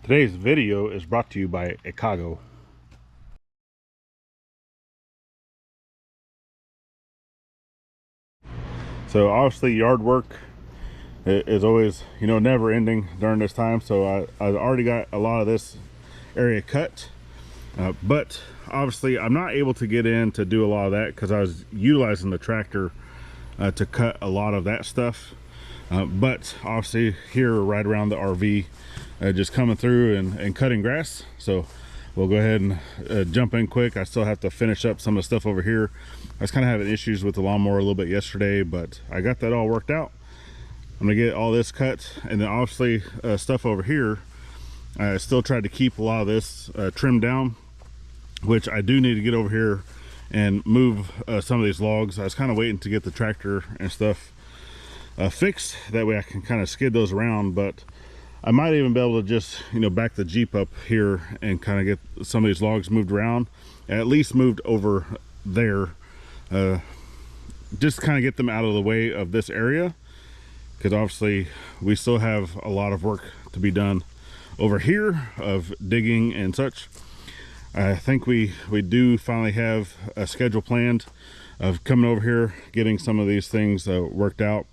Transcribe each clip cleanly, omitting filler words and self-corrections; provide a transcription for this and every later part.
Today's video is brought to you by Ikago. So obviously yard work is always, never ending during this time. So I already got a lot of this area cut, but obviously I'm not able to get in to do a lot of that because I was utilizing the tractor to cut a lot of that stuff. But obviously here right around the RV, just coming through and cutting grass. So we'll go ahead and jump in quick. I still have to finish up some of the stuff over here. I was kind of having issues with the lawnmower a little bit yesterday, but I got that all worked out. I'm gonna get all this cut, and then obviously stuff over here, I still tried to keep a lot of this trimmed down, which I do need to get over here and move some of these logs. I was kind of waiting to get the tractor and stuff fixed, that way I can kind of skid those around. But I might even be able to just back the Jeep up here and kind of get some of these logs moved around, at least moved over there, just kind of get them out of the way of this area, because obviously we still have a lot of work to be done over here of digging and such. I think we do finally have a schedule planned of coming over here, getting some of these things worked out,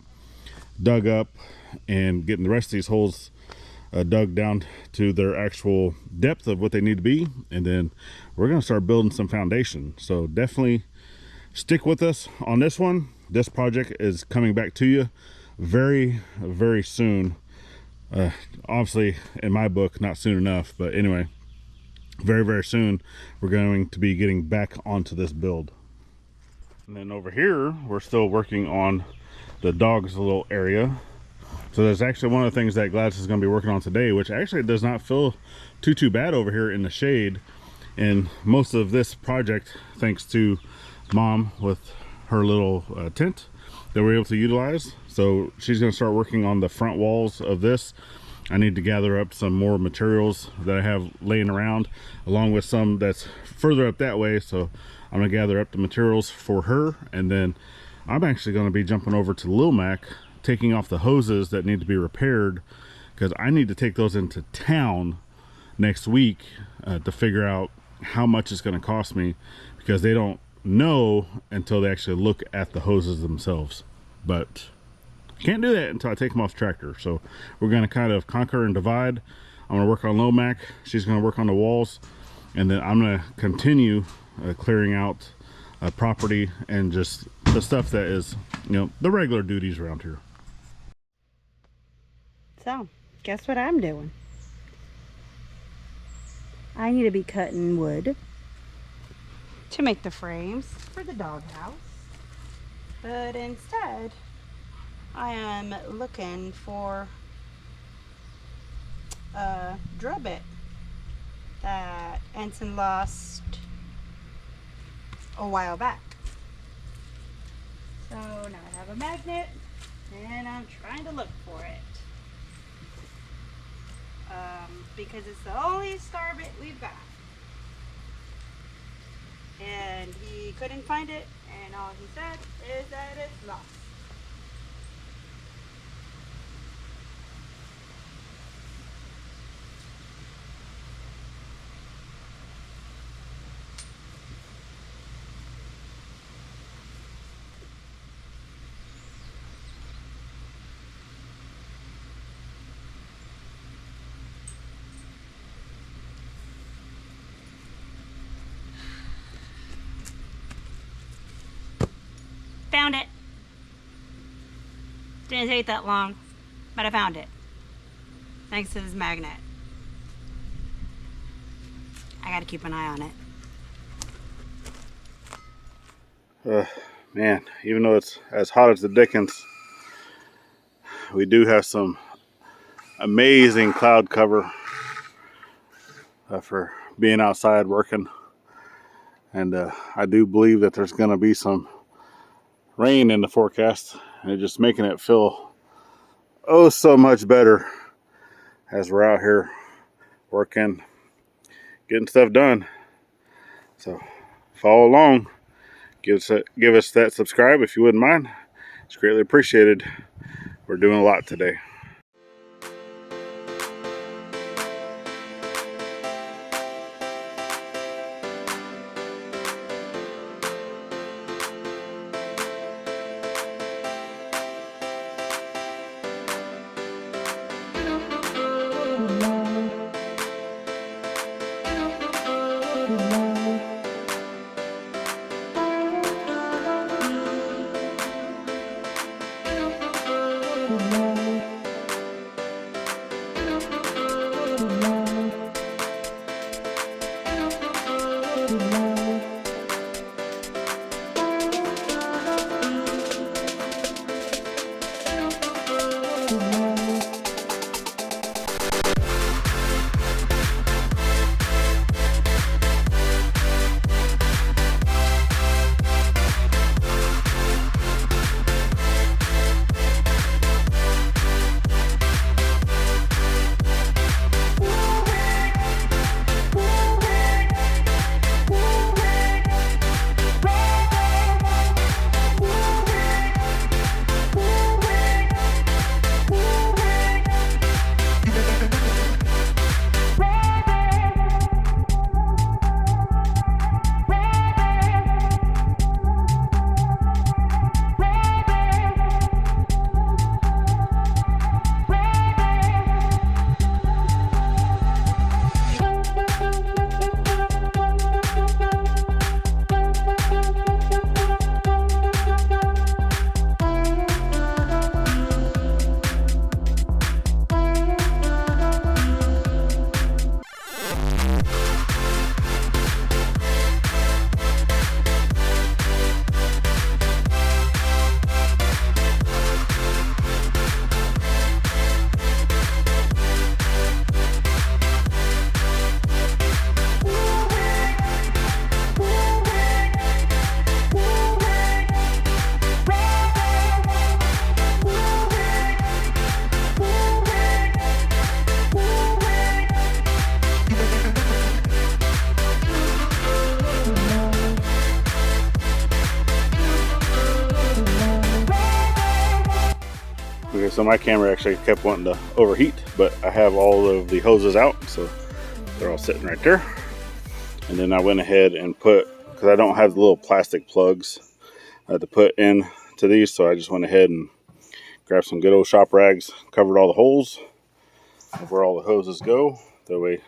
dug up, and getting the rest of these holes dug down to their actual depth of what they need to be, and then we're going to start building some foundation. So definitely stick with us on this one. This project is coming back to you very, very soon. Obviously in my book not soon enough, but anyway, very, very soon we're going to be getting back onto this build. And then over here we're still working on the dog's little area. So that's actually one of the things that Gladys is going to be working on today, which actually does not feel too bad over here in the shade. And most of this project thanks to Mom with her little tent that we're able to utilize. So she's going to start working on the front walls of this. I need to gather up some more materials that I have laying around, along with some that's further up that way. So I'm going to gather up the materials for her, and then I'm actually going to be jumping over to Lil Mac, taking off the hoses that need to be repaired, because I need to take those into town next week to figure out how much it's going to cost me, because they don't know until they actually look at the hoses themselves. But can't do that until I take them off the tractor. So we're going to kind of conquer and divide. I'm going to work on Lil Mac, she's going to work on the walls, and then I'm going to continue clearing out property and just the stuff that is, the regular duties around here. So, guess what I'm doing? I need to be cutting wood to make the frames for the doghouse, but instead I am looking for a drill bit that Ensign lost a while back. So now I have a magnet and I'm trying to look for it. Because it's the only star bit we've got. And he couldn't find it, and all he said is that it's lost. Found it. Didn't take that long, but I found it. Thanks to this magnet. I gotta keep an eye on it. Man, even though it's as hot as the dickens, we do have some amazing cloud cover for being outside working. And I do believe that there's going to be some rain in the forecast, and it's just making it feel oh so much better as we're out here working, getting stuff done. So follow along, give us that subscribe if you wouldn't mind. It's greatly appreciated. We're doing a lot today. so my camera actually kept wanting to overheat, but I have all of the hoses out, so they're all sitting right there. And then I went ahead and put, because I don't have the little plastic plugs I had to put in to these, so I just went ahead and grabbed some good old shop rags, covered all the holes of where all the hoses go. That way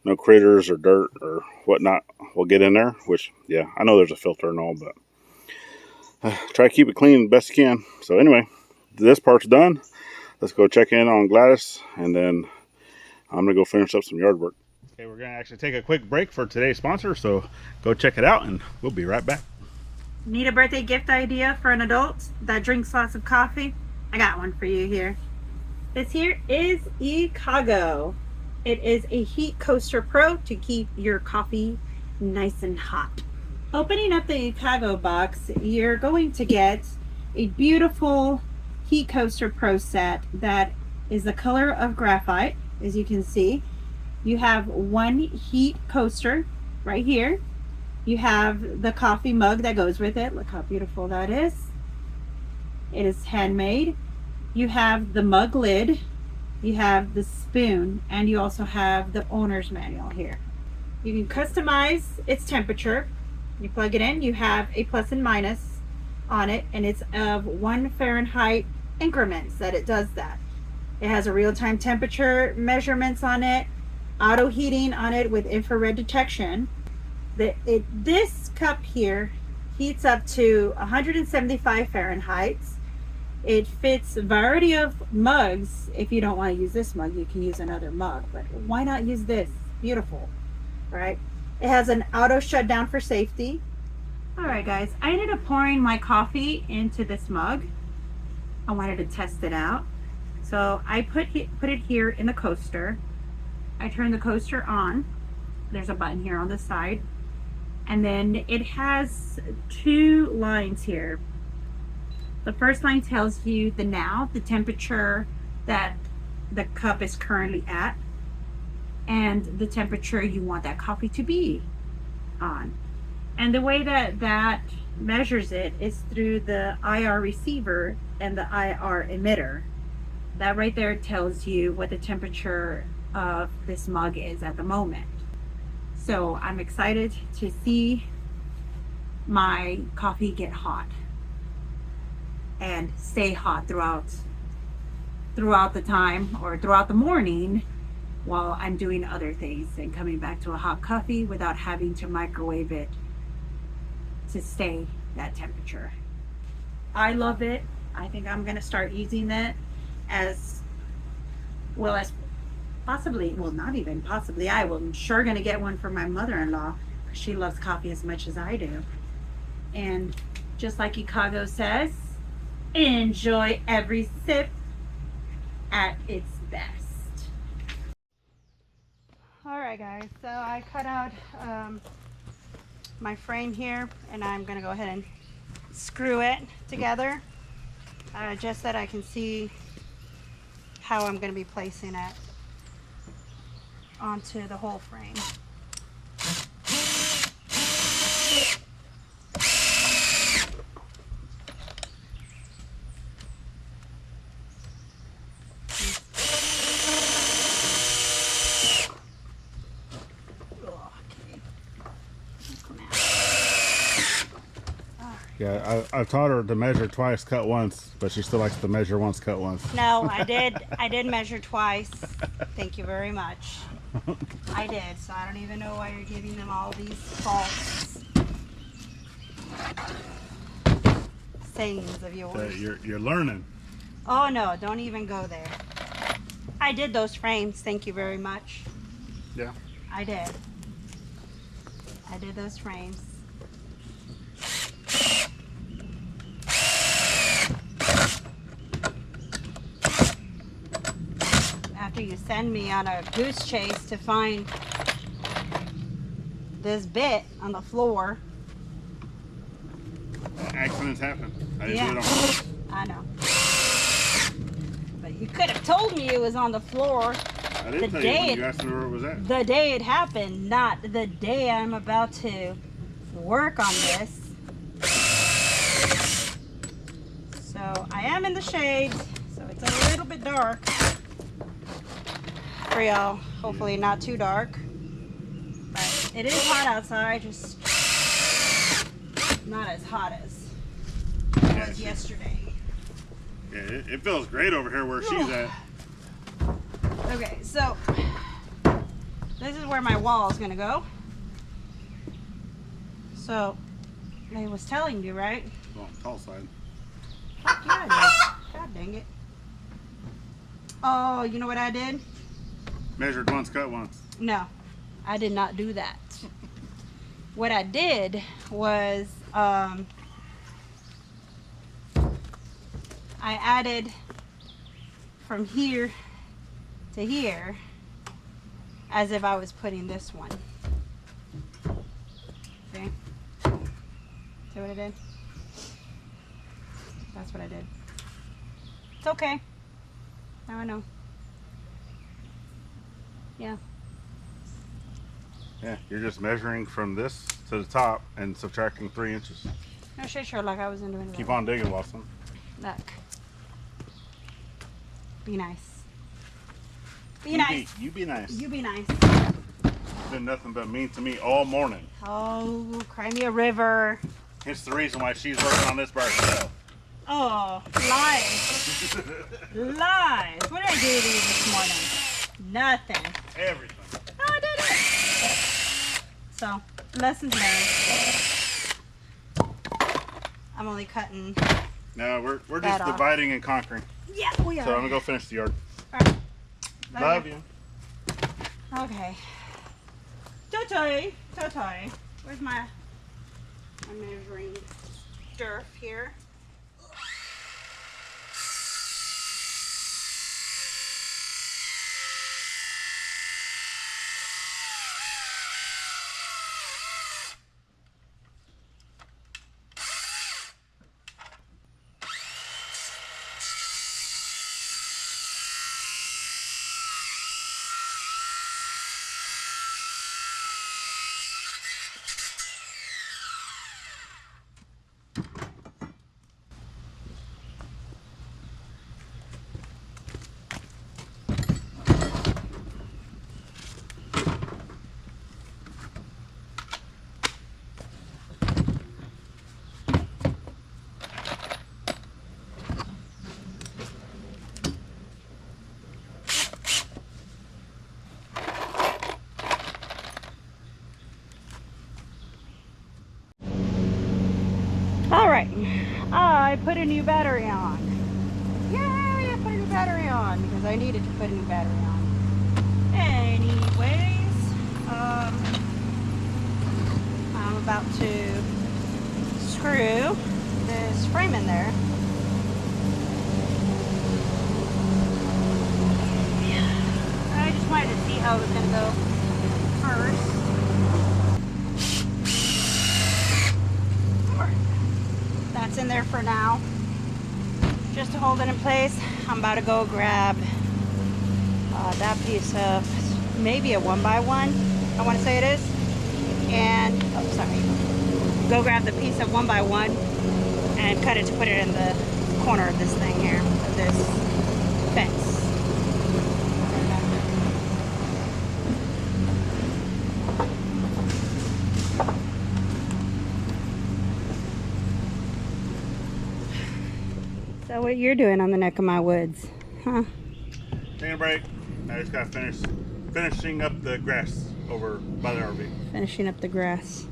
no critters or dirt or whatnot will get in there, which, yeah, I know there's a filter and all, but try to keep it clean the best you can. So anyway, this part's done. Let's go check in on Gladys, and then I'm gonna go finish up some yard work. Okay, we're gonna actually take a quick break for today's sponsor, so go check it out and we'll be right back. Need a birthday gift idea for an adult that drinks lots of coffee? I got one for you here. This here is Ikago. It is a Heat Coaster Pro to keep your coffee nice and hot. Opening up the Ikago box, you're going to get a beautiful Heat Coaster Pro set that is the color of graphite, as you can see. You have one heat coaster right here. You have the coffee mug that goes with it. Look how beautiful that is. It is handmade. You have the mug lid. You have the spoon, and you also have the owner's manual here. You can customize its temperature. You plug it in, you have a plus and minus on it, and it's of 1 Fahrenheit increments that it does that. It has a real-time temperature measurements on it, auto heating on it with infrared detection. This cup here heats up to 175 Fahrenheit. It fits a variety of mugs. If you don't want to use this mug, you can use another mug, but why not use this? Beautiful, right? It has an auto shutdown for safety. All right, guys, I ended up pouring my coffee into this mug. I wanted to test it out. So I put it here in the coaster. I turn the coaster on. There's a button here on the side. And then it has 2 lines here. The first line tells you the temperature that the cup is currently at, and the temperature you want that coffee to be on. And the way that measures it is through the IR receiver and the IR emitter. That right there tells you what the temperature of this mug is at the moment. So I'm excited to see my coffee get hot and stay hot throughout the time, or throughout the morning, while I'm doing other things and coming back to a hot coffee without having to microwave it to stay that temperature. I love it. I think I'm gonna start using it as well as possibly, well, not even possibly, I'm sure gonna get one for my mother-in-law, because she loves coffee as much as I do. And just like Ikago says, enjoy every sip at its best. All right, guys, so I cut out my frame here, and I'm gonna go ahead and screw it together just so that I can see how I'm gonna be placing it onto the whole frame. Yeah, I've taught her to measure twice, cut once, but she still likes to measure once, cut once. No, I did measure twice. Thank you very much. I did, so I don't even know why you're giving them all these false sayings of yours. You're learning. Oh no, don't even go there. I did those frames, thank you very much. Yeah. I did those frames. After you send me on a goose chase to find this bit on the floor. Accidents happen. I didn't Yeah, do it on purpose. I know. But you could have told me it was on the floor. I didn't tell you when you asked me where it was at. The day it happened, not the day I'm about to work on this. So I am in the shade, so it's a little bit dark for y'all. Hopefully not too dark. But it is hot outside, just not as hot as it was yesterday. Yeah, it feels great over here where she's at. Okay, so this is where my wall is gonna go. So I was telling you, right? On the tall side. Fuck yeah, I did. God dang it. Oh, you know what I did? Measured once, cut once. No, I did not do that. What I did was I added from here to here as if I was putting this one. See? See what I did? That's what I did. It's okay. Now I know. Yeah. Yeah, you're just measuring from this to the top and subtracting 3 inches. No shit, sure, like I wasn't doing it. Keep on digging, Watson. Look. Be nice. Be nice. You be nice. You be nice. You've been nothing but mean to me all morning. Oh, cry me a river. It's the reason why she's working on this by herself. Oh, lies. Lies. What did I do to you this morning? Nothing. Everything. Oh, I did it. So, lessons learned. I'm only cutting. No, we're That just off. dividing and conquering. Yeah, we are. So I'm gonna go finish the yard. All right. Love you. Okay. Totoy. Totoy. Where's my measuring derf here? Alright, I put a new battery on. Yay, I put a new battery on because I needed to put a new battery on. Anyways, I'm about to screw this frame in there. I just wanted to see how it was going to go first. That's in there for now, just to hold it in place. I'm about to go grab that piece of maybe a 1x1, I want to say it is, and oh sorry, go grab the piece of 1x1 and cut it to put it in the corner of this thing here, of this fence. So what you're doing on the neck of my woods, huh? Taking a break. I just got finishing up the grass over by the RV. Finishing up the grass.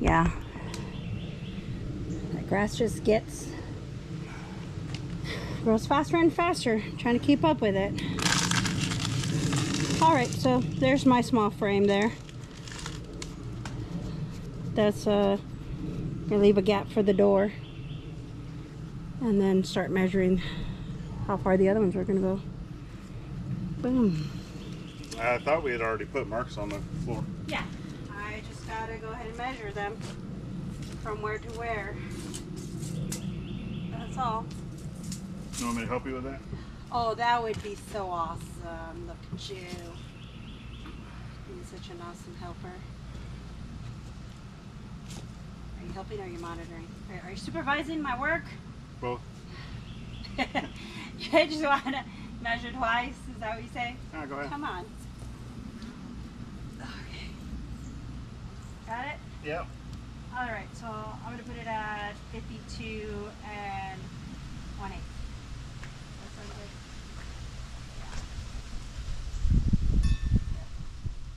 Yeah. That grass just grows faster and faster. Trying to keep up with it. Alright, so there's my small frame there. That's gonna leave a gap for the door. And then start measuring how far the other ones are gonna go. Boom. I thought we had already put marks on the floor. Yeah, I just gotta go ahead and measure them from where to where. That's all. You want me to help you with that? Oh, that would be so awesome. Look at you. Being such an awesome helper. Are you helping or are you monitoring? Are you supervising my work? Both. You just want to measure twice? Is that what you say? Alright, go ahead. Come on. Okay. Got it? Yep. Alright, so I'm going to put it at 52 and 1/8. That sounds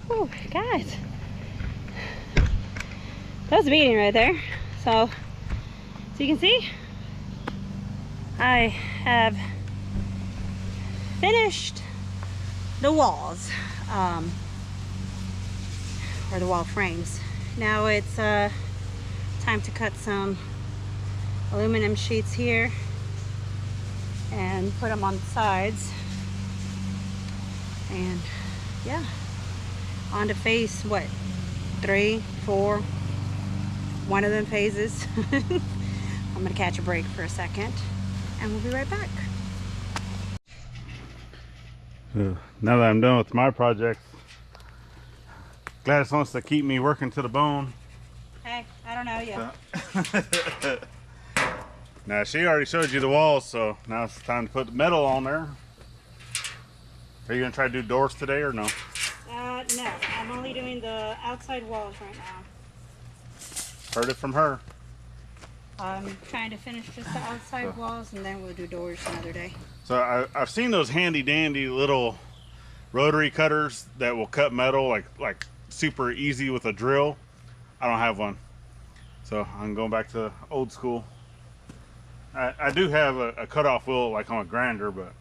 good? Oh, guys. That was a meeting right there. So you can see, I have finished the walls, or the wall frames. Now it's time to cut some aluminum sheets here and put them on the sides. And yeah, on to phase, what, 3, 4, one of them phases. I'm gonna catch a break for a second and we'll be right back. Now that I'm done with my projects, Gladys wants to keep me working to the bone. Hey, I don't know yet. Now she already showed you the walls, so now it's time to put the metal on there. Are you gonna try to do doors today or no? No, I'm only doing the outside walls right now. Heard it from her. I'm trying to finish just the outside walls and then we'll do doors another day. So I've seen those handy dandy little rotary cutters that will cut metal like super easy with a drill. I don't have one, so I'm going back to old school. I do have a cutoff wheel like on a grinder, but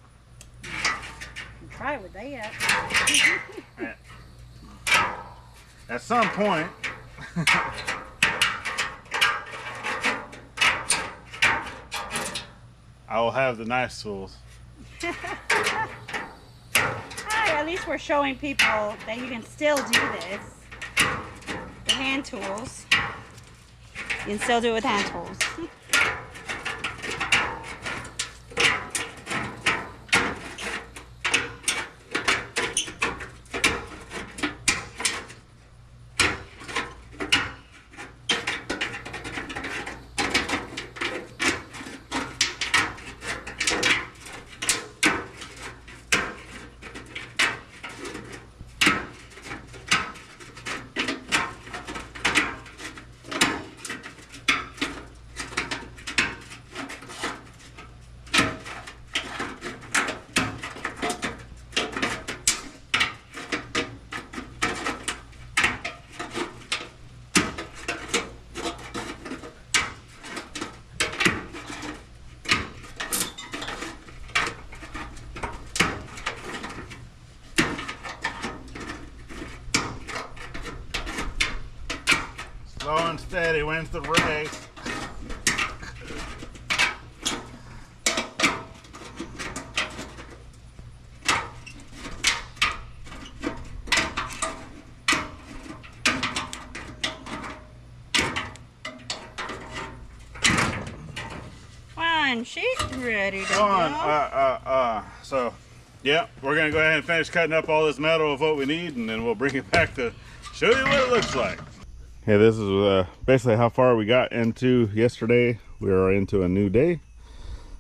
try it with that. at some point I will have the nice tools. At least we're showing people that you can still do this. The hand tools. You can still do it with hand tools. Slow and steady wins the race. One sheet ready to Go on. So, yeah, we're gonna go ahead and finish cutting up all this metal of what we need, and then we'll bring it back to show you what it looks like. Hey, this is basically how far we got into yesterday. We are into a new day,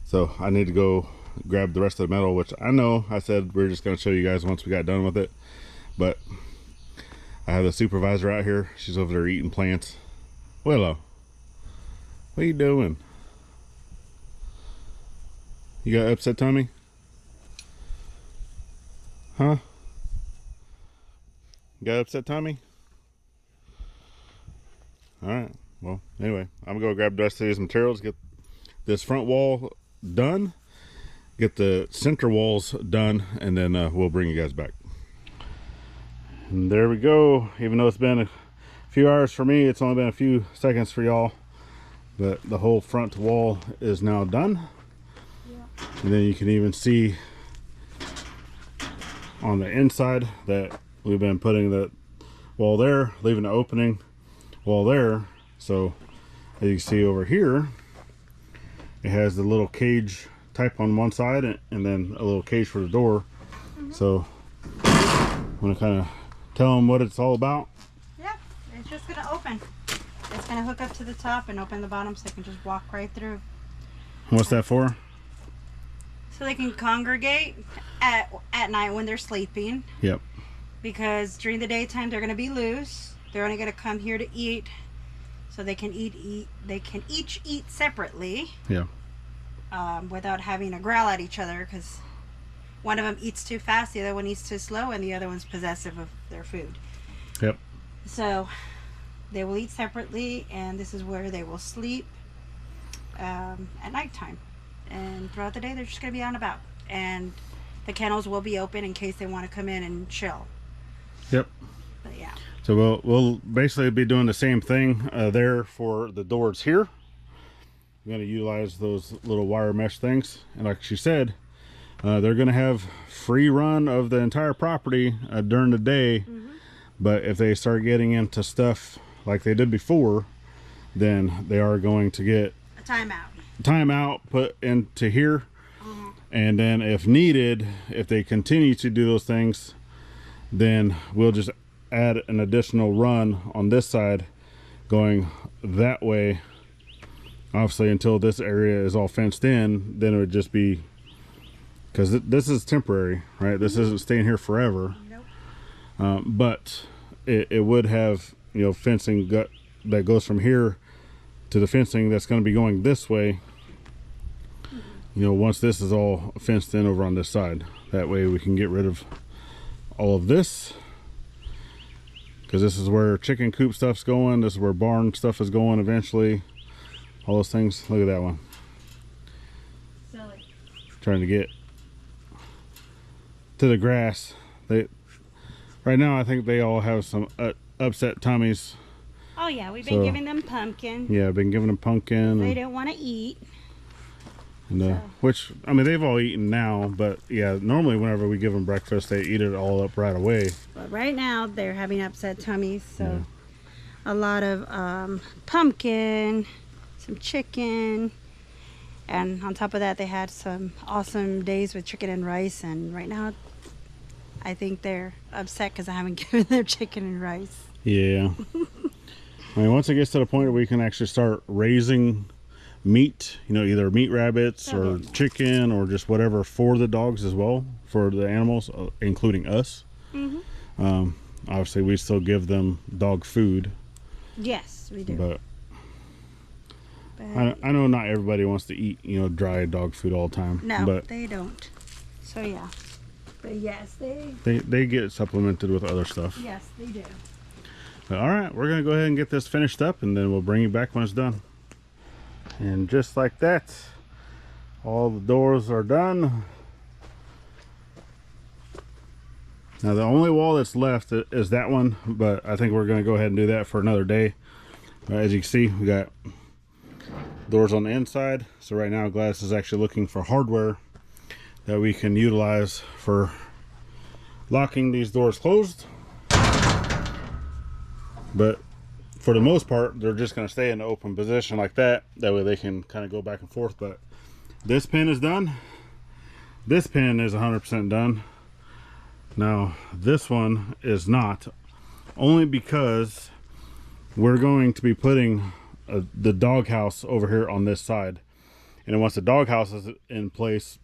so I need to go grab the rest of the metal, which I know I said we're just going to show you guys once we got done with it, but I have the supervisor out here. She's over there eating plants. Willow, what are you doing? You got upset tummy? Huh? You got upset tummy? Alright, well, anyway, I'm gonna go grab the rest of these materials, get this front wall done, get the center walls done, and then we'll bring you guys back. And there we go. Even though it's been a few hours for me, it's only been a few seconds for y'all, but the whole front wall is now done. Yeah. And then you can even see on the inside that we've been putting the wall there, leaving the opening wall there. So as you can see over here, it has the little cage type on one side and then a little cage for the door. So I'm gonna kind of tell them what it's all about. Yeah, it's just gonna open. It's gonna hook up to the top and open the bottom so you can just walk right through. What's that for? so they can congregate at night when they're sleeping. Yep. Because during the daytime they're going to be loose. They're only going to come here to eat, so they can they can each eat separately. Yeah. Without having to growl at each other, because one of them eats too fast, the other one eats too slow, and the other one's possessive of their food. Yep. So they will eat separately, and this is where they will sleep at nighttime. And throughout the day, they're just going to be on about. And the kennels will be open in case they want to come in and chill. Yep. But yeah. So we'll basically be doing the same thing there for the doors here. I'm going to utilize those little wire mesh things, and like she said, they're going to have free run of the entire property during the day. But if they start getting into stuff like they did before, then they are going to get A timeout put into here. And then if needed, if they continue to do those things, then we'll just add an additional run on this side going that way. Obviously, until this area is all fenced in, then it would just be, because this is temporary, right? This isn't staying here forever. Nope. But it would have, you know, fencing that goes from here to the fencing that's going to be going this way. You know, once this is all fenced in over on this side, that way we can get rid of all of this, because this is where chicken coop stuff's going. This is where barn stuff is going eventually. All those things. Look at that one. Silly. Trying to get to the grass. Right now I think they all have some upset tummies. Oh yeah, we've been giving them pumpkin. Yeah, I've been giving them pumpkin. They don't want to eat. And, which, I mean, they've all eaten now, but yeah, normally whenever we give them breakfast, they eat it all up right away. But right now they're having upset tummies, so a lot of pumpkin, some chicken, and on top of that they had some awesome days with chicken and rice, and right now I think they're upset because I haven't given them chicken and rice. Yeah. I mean, once it gets to the point where we can actually start raising meat, you know, either meat rabbits or chicken or just whatever for the dogs as well, for the animals, including us. Obviously we still give them dog food. Yes, we do. But I know not everybody wants to eat, you know, dry dog food all the time. No, but they don't. So yeah. But yes, they get supplemented with other stuff. Yes, they do. But, all right, we're gonna go ahead and get this finished up, and then we'll bring you back when it's done. And just like that, all the doors are done. Now the only wall that's left is that one, but I think we're going to go ahead and do that for another day. As you can see, we got doors on the inside. So right now Gladys is actually looking for hardware that we can utilize for locking these doors closed. But for the most part, they're just going to stay in the open position like that. That way they can kind of go back and forth. But this pin is done. This pin is 100% done. Now this one is not, only because we're going to be putting the doghouse over here on this side. And once the doghouse is in place,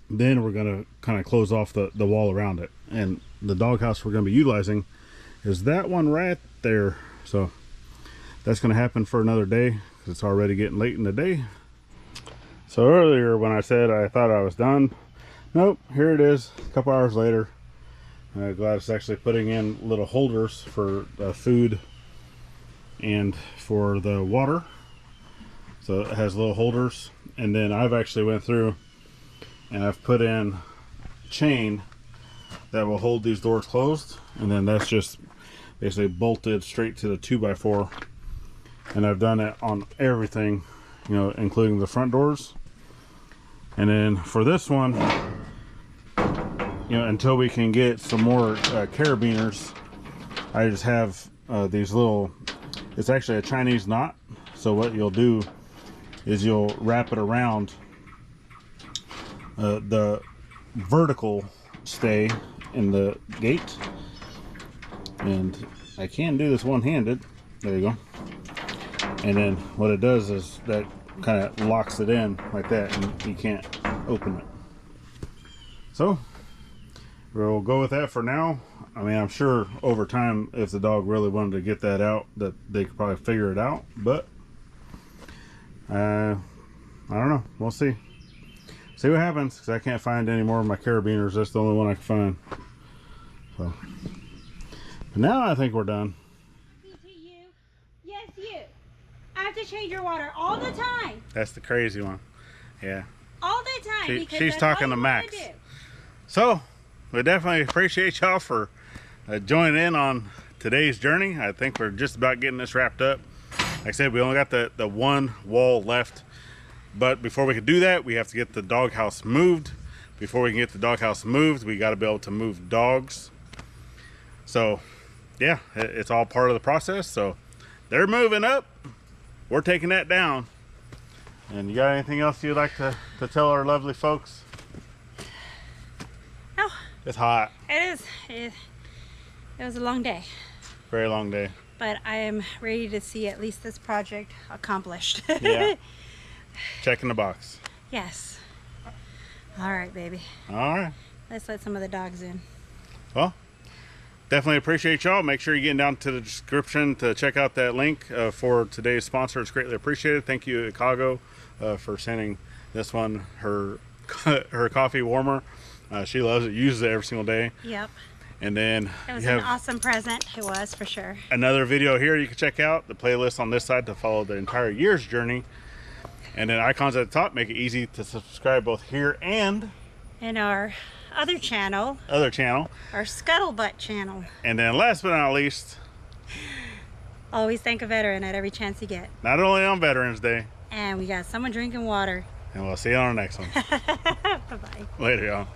then we're going to kind of close off the wall around it. And the doghouse we're going to be utilizing is that one right there. So that's going to happen for another day, because it's already getting late in the day. So earlier when I said I thought I was done, nope, here it is a couple hours later. Gladys actually putting in little holders for food and for the water. So it has little holders, and then I've actually went through and I've put in chain that will hold these doors closed, and then that's just basically bolted straight to the 2x4. And I've done it on everything, you know, including the front doors. And then for this one, you know, until we can get some more carabiners, I just have these little, it's actually a Chinese knot. So what you'll do is you'll wrap it around the vertical stay in the gate. And I can do this one-handed. There you go. And then what it does is that kind of locks it in like that, and you can't open it. So we'll go with that for now. I mean, I'm sure over time, if the dog really wanted to get that out, that they could probably figure it out. But I don't know. We'll see. See what happens, because I can't find any more of my carabiners. That's the only one I can find. So, but now I think we're done. Yes, you. I have to change your water all the time. That's the crazy one. Yeah. All the time. She's talking to Max. So, we definitely appreciate y'all for joining in on today's journey. I think we're just about getting this wrapped up. Like I said, we only got the one wall left. But before we can do that, we have to get the doghouse moved. Before we can get the doghouse moved, we got to be able to move dogs. So, yeah, it's all part of the process. So, they're moving up. We're taking that down. And you got anything else you'd like to tell our lovely folks? No. It's hot. It is. It was a long day. Very long day. But I am ready to see at least this project accomplished. Yeah. Check in the box. Yes. All right, baby. All right. Let's let some of the dogs in. Well, definitely appreciate y'all. Make sure you're getting down to the description to check out that link for today's sponsor. It's greatly appreciated. Thank you, Ikago, for sending this one her coffee warmer. She loves it, uses it every single day. Yep. And then it was an awesome present. It was, for sure. Another video here you can check out. The playlist on this side to follow the entire year's journey. And then icons at the top make it easy to subscribe both here and in our other channel. Our Scuttlebutt channel. And then last but not least, always thank a veteran at every chance you get. Not only on Veterans Day. And we got someone drinking water. And we'll see you on the next one. Bye-bye. Later, y'all.